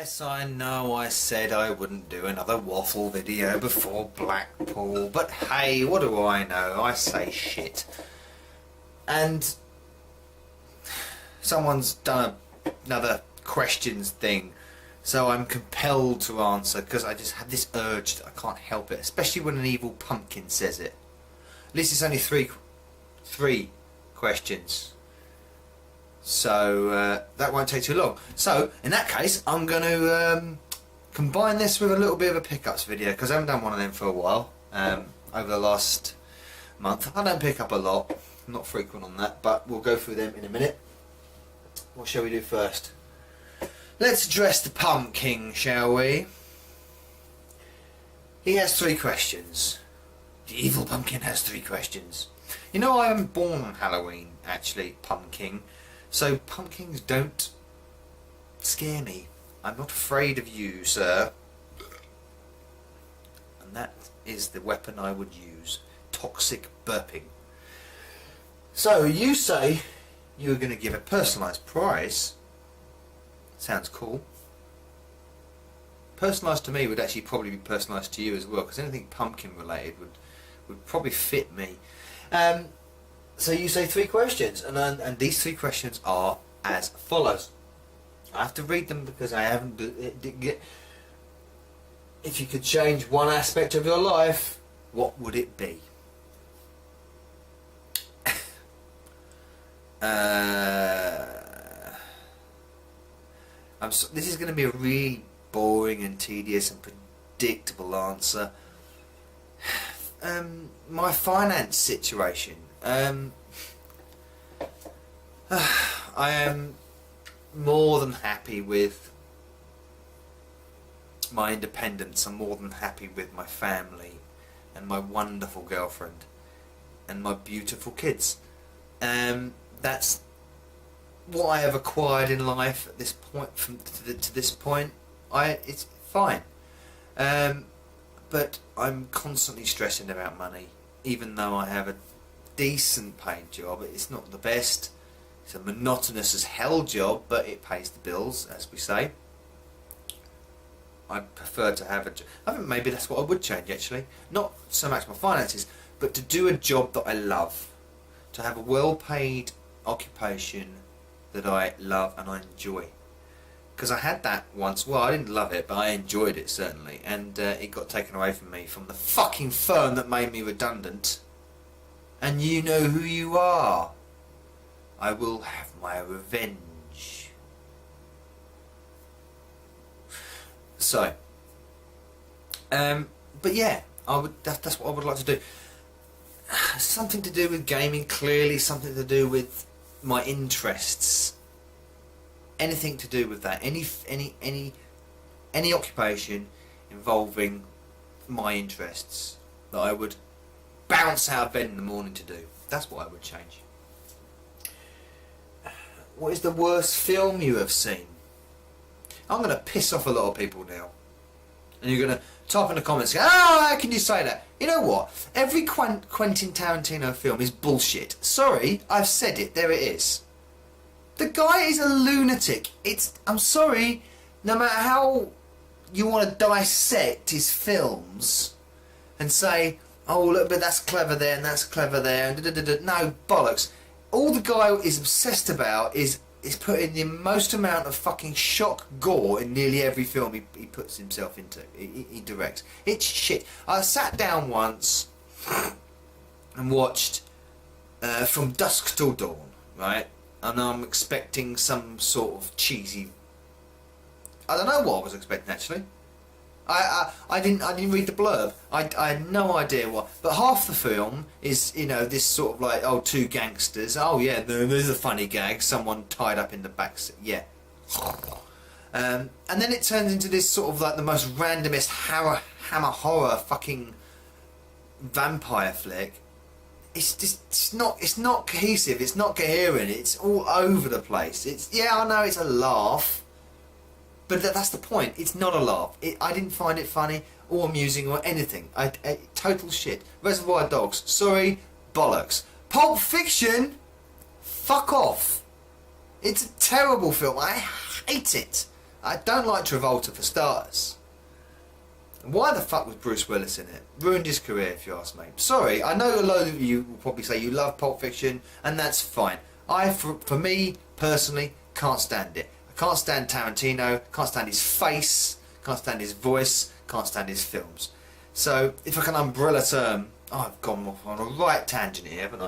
Yes, I know I said I wouldn't do another Waffle video before Blackpool, but hey, what do I know? I say shit. And someone's done another questions thing, so I'm compelled to answer because I just have this urge that I can't help it, especially when an evil pumpkin says it. At least it's only three questions. So that won't take too long. So in that case, I'm going to combine this with a little bit of a pickups video because I haven't done one of them for a while. Over the last month, I don't pick up a lot. I'm not frequent on that, but we'll go through them in a minute. What shall we do first? Let's address the PumpKing, shall we? He has 3 questions. The evil pumpkin has 3 questions. You know, I am born on Halloween, actually, PumpKing. So pumpkins don't scare me. I'm not afraid of you, sir. And that is the weapon I would use. Toxic burping. So you say you were going to give a personalised prize. Sounds cool. Personalised to me would actually probably be personalised to you as well, because anything pumpkin related would probably fit me. So you say 3 questions, and these 3 questions are as follows. I have to read them because I haven't. If you could change one aspect of your life, what would it be? This is going to be a really boring and tedious and predictable answer. My finance situation. I am more than happy with my independence. I'm more than happy with my family and my wonderful girlfriend and my beautiful kids. That's what I have acquired in life at this point. To this point, it's fine. But I'm constantly stressing about money, even though I have a decent paid job. It's not the best. It's a monotonous as hell job, but it pays the bills, as we say. I prefer to have a job. I think maybe that's what I would change, actually. Not so much my finances, but to do a job that I love. To have a well-paid occupation that I love and I enjoy. Because I had that once. Well, I didn't love it, but I enjoyed it, certainly. And it got taken away from me from the fucking firm that made me redundant. And you know who you are. I will have my revenge. So, but yeah, that's what I would like to do. Something to do with gaming, clearly something to do with my interests. Anything to do with that. Any occupation involving my interests that I would bounce out of bed in the morning to do. That's what I would change. What is the worst film you have seen? I'm going to piss off a lot of people now. And you're going to type in the comments, oh, how can you say that? You know what? Every Quentin Tarantino film is bullshit. Sorry, I've said it. There it is. The guy is a lunatic. I'm sorry, no matter how you want to dissect his films and say, oh look, but that's clever there and that's clever there and no, bollocks. All the guy is obsessed about is putting the most amount of fucking shock gore in nearly every film he puts himself into, he directs. It's shit. I sat down once and watched From Dusk Till Dawn, right? And I'm expecting some sort of cheesy. I don't know what I was expecting, actually. I didn't read the blurb. I had no idea what. But half the film is, you know, this sort of like, oh, 2 gangsters. Oh yeah, there's a funny gag. Someone tied up in the back seat. Yeah. And then it turns into this sort of like the most randomest hammer horror fucking vampire flick. It's just it's not cohesive. It's not coherent. It's all over the place. Yeah, I know it's a laugh. But that's the point. It's not a laugh. I didn't find it funny or amusing or anything. Total shit. Reservoir Dogs. Sorry, bollocks. Pulp Fiction. Fuck off. It's a terrible film. I hate it. I don't like Travolta for starters. Why the fuck was Bruce Willis in it? Ruined his career, if you ask me. Sorry, I know a lot of you will probably say you love Pulp Fiction, and that's fine. For me, personally, can't stand it. I can't stand Tarantino, can't stand his face, can't stand his voice, can't stand his films. So, if I can umbrella term, I've gone off on a right tangent here, haven't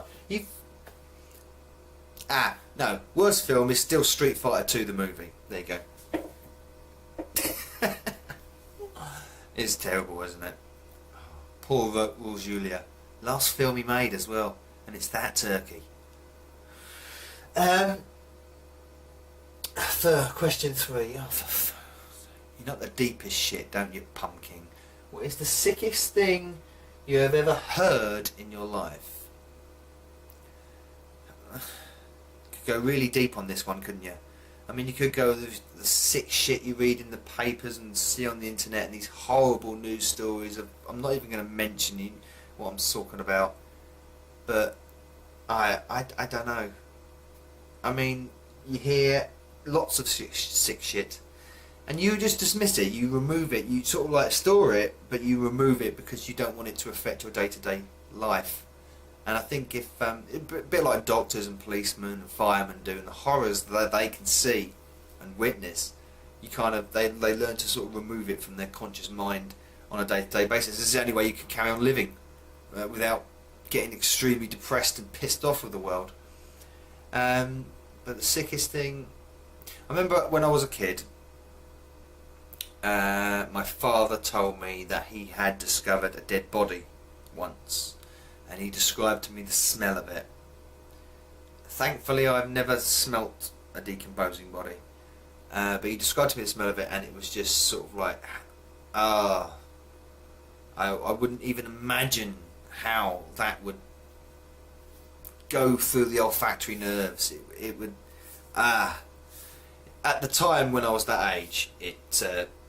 I? No, worst film is still Street Fighter 2 the movie. There you go. It's terrible, isn't it? Poor Raul Julia. Last film he made as well, and it's that turkey. For question 3, you know the deepest shit, don't you, PumpKing? What is the sickest thing you have ever heard in your life? You could go really deep on this one, couldn't you? I mean, you could go with the sick shit you read in the papers and see on the internet and these horrible news stories of, I'm not even going to mention what I'm talking about, but I don't know. I mean, you hear lots of sick shit and you just dismiss it, you remove it, you sort of like store it, but you remove it because you don't want it to affect your day-to-day life. And I think if, a bit like doctors and policemen and firemen do, and the horrors that they can see and witness, you kind of, they learn to sort of remove it from their conscious mind on a day-to-day basis. This is the only way you can carry on living without getting extremely depressed and pissed off with the world. But the sickest thing, I remember when I was a kid, my father told me that he had discovered a dead body once. And he described to me the smell of it. Thankfully, I've never smelt a decomposing body, but he described to me the smell of it, and it was just sort of like, I wouldn't even imagine how that would go through the olfactory nerves. It would, at the time when I was that age, it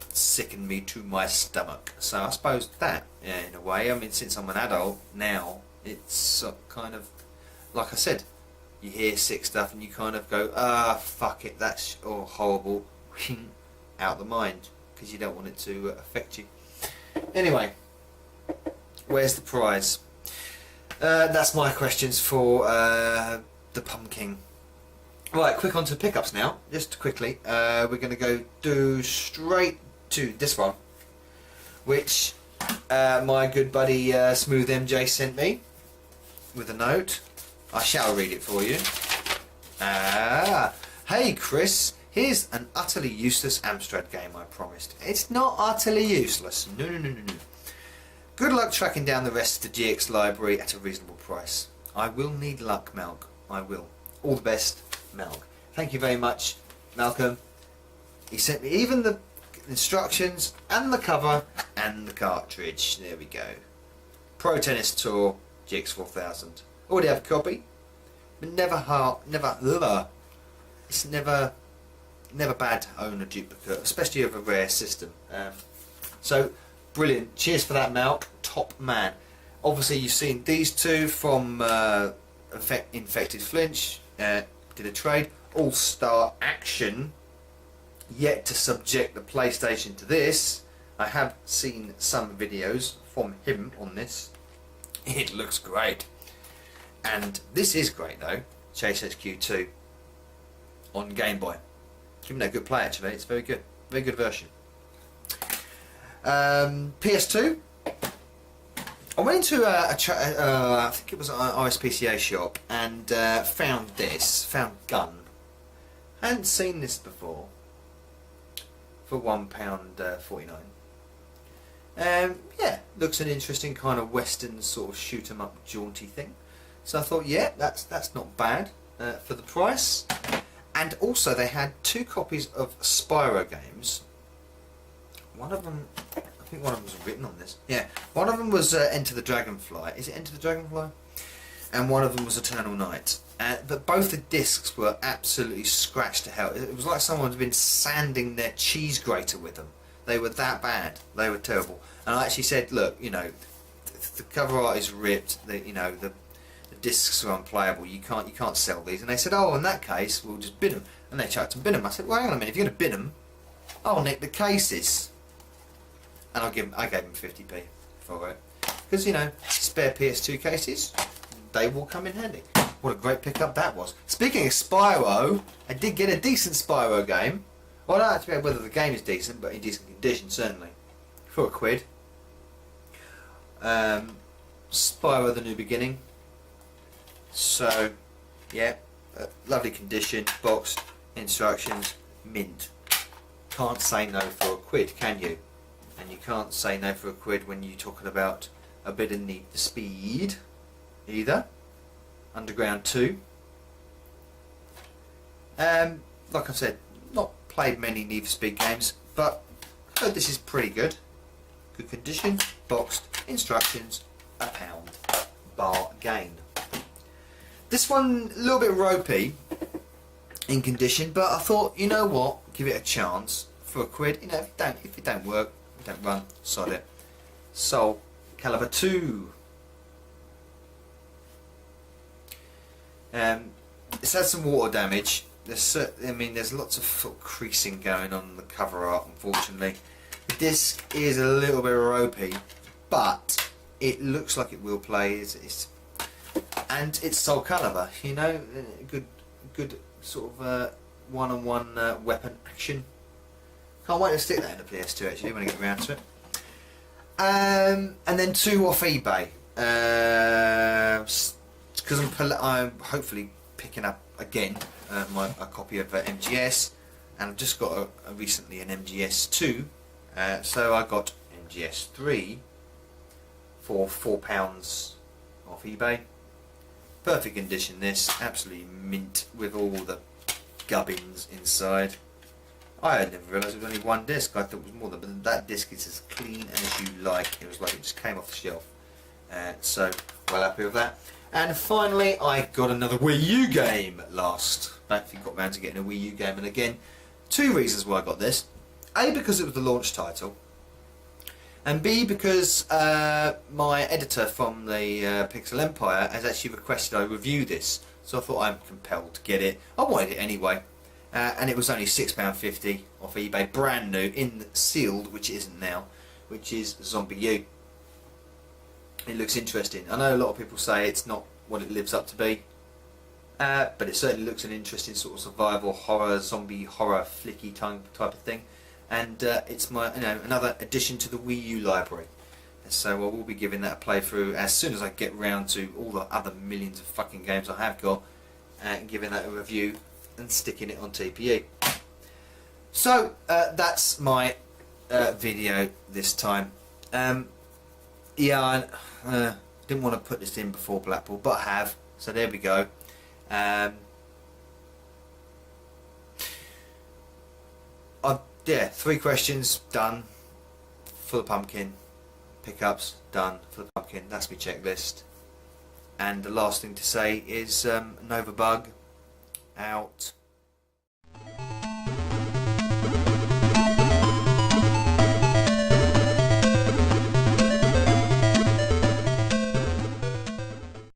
sickened me to my stomach. So I suppose that, yeah, in a way, I mean, since I'm an adult now, it's kind of, like I said, you hear sick stuff and you kind of go, fuck it, that's horrible, out the mind, because you don't want it to affect you. Anyway, where's the prize? That's my questions for the PumpKing. Right, quick on to pickups now, just quickly. We're going to do straight to this one, which my good buddy Smooth MJ sent me with a note. I shall read it for you. Hey Chris, here's an utterly useless Amstrad game I promised. It's not utterly useless. No. Good luck tracking down the rest of the GX library at a reasonable price. I will need luck, Malk. I will. All the best, Malk. Thank you very much, Malcolm. He sent me even the instructions and the cover and the cartridge. There we go. Pro Tennis Tour GX 4000. Already have a copy, but it's never bad to own a duplicate, especially of a rare system. So brilliant. Cheers for that, Malk. Top man. Obviously you've seen these two from Infected Flinch. Did a trade. All-Star Action. Yet to subject the PlayStation to this. I have seen some videos from him on this. It looks great. And this is great though. Chase HQ2 on Game Boy. Giving it a good play actually. It's very good. Very good version. PS2. I went into I think it was an RSPCA shop and found Gun. I hadn't seen this before. For £1.49. Yeah, looks an interesting kind of western sort of shoot 'em up jaunty thing. So I thought, yeah, that's not bad for the price. And also they had 2 copies of Spyro games. One of them, I think one of them was written on this. Yeah, one of them was Enter the Dragonfly. Is it Enter the Dragonfly? And one of them was Eternal Night. But both the discs were absolutely scratched to hell. It was like someone had been sanding their cheese grater with them. They were that bad. They were terrible. And I actually said, look, you know, the cover art is ripped. The discs are unplayable. You can't sell these. And they said, oh, in that case, we'll just bin them. And they chucked and bin them. I said, well, hang on a minute. If you're going to bin them, I'll nick the cases. And I gave him 50p for it. Because, you know, spare PS2 cases, they will come in handy. What a great pickup that was. Speaking of Spyro, I did get a decent Spyro game. Well, I don't have to know whether the game is decent, but in decent condition, certainly. For £1. Spyro the New Beginning. So, yeah, lovely condition, boxed, instructions, mint. Can't say no for £1, can you? And you can't say no for £1 when you're talking about a bit of Need for Speed either. Underground 2. Like I said, not played many Need for Speed games, but I heard this is pretty good. Good condition, boxed, instructions, £1. Bargain. This one a little bit ropey in condition, but I thought, you know what, give it a chance for £1. You know, if it don't work, don't run, sod it. Soul Calibur 2. It's had some water damage. There's lots of sort of creasing going on the cover art, unfortunately. The disc is a little bit ropey, but it looks like it will play. And it's Soul Calibur, you know, good sort of one-on-one weapon action. Can't wait to stick that in the PS2 actually when I get around to it. And then 2 off eBay. Because I'm hopefully picking up again a copy of MGS, and I've just got recently an MGS 2, so I got MGS 3 for £4 off eBay. Perfect condition this, absolutely mint with all the gubbins inside. I never realised it was only one disc. I thought it was more than, but that disc is as clean as you like. It was like it just came off the shelf. So well happy with that. And finally, I got another Wii U game last. Actually got round to getting a Wii U game, and again, 2 reasons why I got this. A, because it was the launch title, and B, because my editor from the Pixel Empire has actually requested I review this. So I thought I'm compelled to get it. I wanted it anyway. And it was only £6.50 off eBay, brand new, sealed, which it isn't now, which is Zombie U. It looks interesting. I know a lot of people say it's not what it lives up to be, but it certainly looks an interesting sort of survival horror, zombie horror, flicky type of thing. And it's my, another addition to the Wii U library. So I will be giving that a playthrough as soon as I get round to all the other millions of fucking games I have got, and giving that a review and sticking it on TPE. So that's my video this time. Yeah, I didn't want to put this in before Blackpool, but I have, so there we go. Yeah, 3 questions done for the pumpkin. Pickups done for the pumpkin. That's my checklist. And the last thing to say is Nova Bug out.